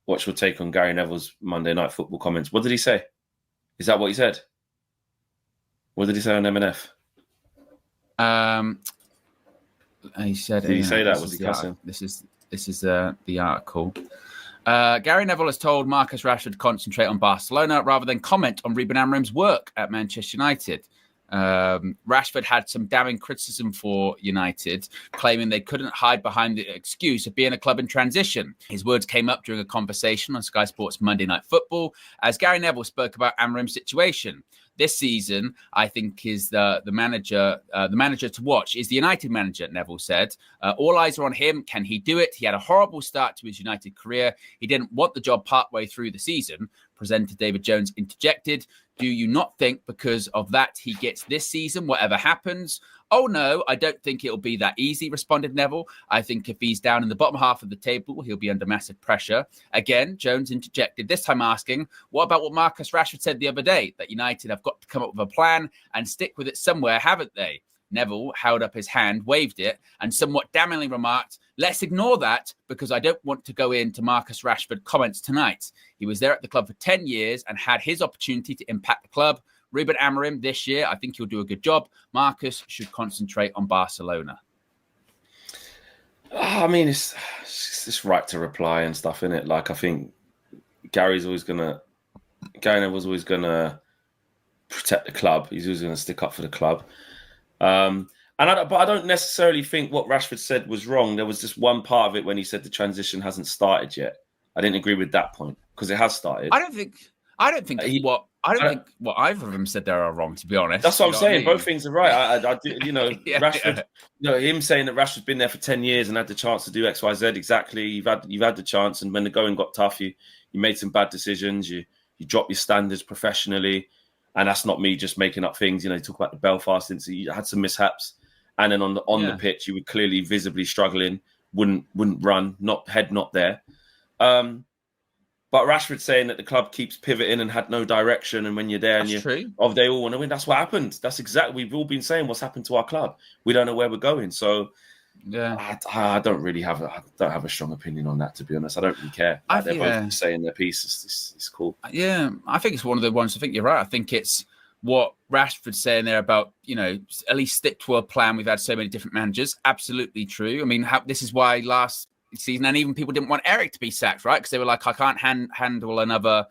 What's your take on Gary Neville's Monday Night Football comments? What did he say? Is that what he said? What did he say on MNF? He said. Did he say that? Was he cussing? This is the article. Gary Neville has told Marcus Rashford to concentrate on Barcelona rather than comment on Ruben Amorim's work at Manchester United. Rashford had some damning criticism for United, claiming they couldn't hide behind the excuse of being a club in transition. His words came up during a conversation on Sky Sports Monday Night Football as Gary Neville spoke about Amorim's situation. This season, I think, is the manager to watch is the United manager, Neville said. All eyes are on him. Can he do it? He had a horrible start to his United career. He didn't want the job partway through the season. Presenter David Jones interjected, do you not think because of that he gets this season, whatever happens? Oh, no, I don't think it'll be that easy, responded Neville. I think if he's down in the bottom half of the table, he'll be under massive pressure. Again, Jones interjected, this time asking, what about what Marcus Rashford said the other day, that United have got to come up with a plan and stick with it somewhere, haven't they? Neville held up his hand, waved it, and somewhat damningly remarked, let's ignore that because I don't want to go into Marcus Rashford comments tonight. He was there at the club for 10 years and had his opportunity to impact the club. Ruben Amorim this year, I think he'll do a good job. Marcus should concentrate on Barcelona. I mean, it's just right to reply and stuff, isn't it? Like, I think Gary Neville's always going to protect the club. He's always going to stick up for the club. But I don't necessarily think what Rashford said was wrong. There was just one part of it when he said the transition hasn't started yet. I didn't agree with that point because it has started. I don't think what either of them said there are wrong. To be honest, that's what I'm saying. I mean? Both things are right. Rashford. Him saying that Rashford's been there for 10 years and had the chance to do X, Y, Z. Exactly. You've had the chance, and when the going got tough, you made some bad decisions. You dropped your standards professionally. And that's not me just making up things. You talk about the Belfast incident. You had some mishaps. And then on the pitch, you were clearly visibly struggling, wouldn't run, not there. But Rashford saying that the club keeps pivoting and had no direction. And when you're there they all want to win, that's what happened. That's exactly, we've all been saying what's happened to our club. We don't know where we're going. So I don't really have a strong opinion on that, to be honest. I don't really care. They're both saying their piece. It's cool. Yeah, I think it's one of the ones. I think you're right. I think it's what Rashford's saying there about, at least stick to a plan. We've had so many different managers. Absolutely true. I mean, this is why last season, and even people didn't want Eric to be sacked, right? Because they were like, I can't handle another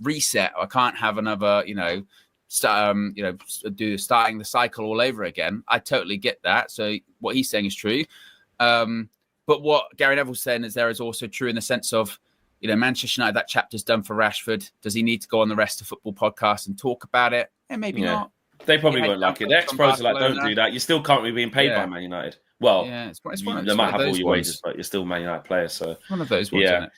reset. I can't have another, starting the cycle all over again. I totally get that. So what he's saying is true. But what Gary Neville's saying is there is also true in the sense of, Manchester United, that chapter's done for Rashford. Does he need to go on the Rest of Football podcast and talk about it? Maybe not. They probably won't like it. The ex-pros are like, don't do that. You're still currently being paid by Man United. Well, they might have all your wages, but you're still a Man United player. So one of those ones, isn't it?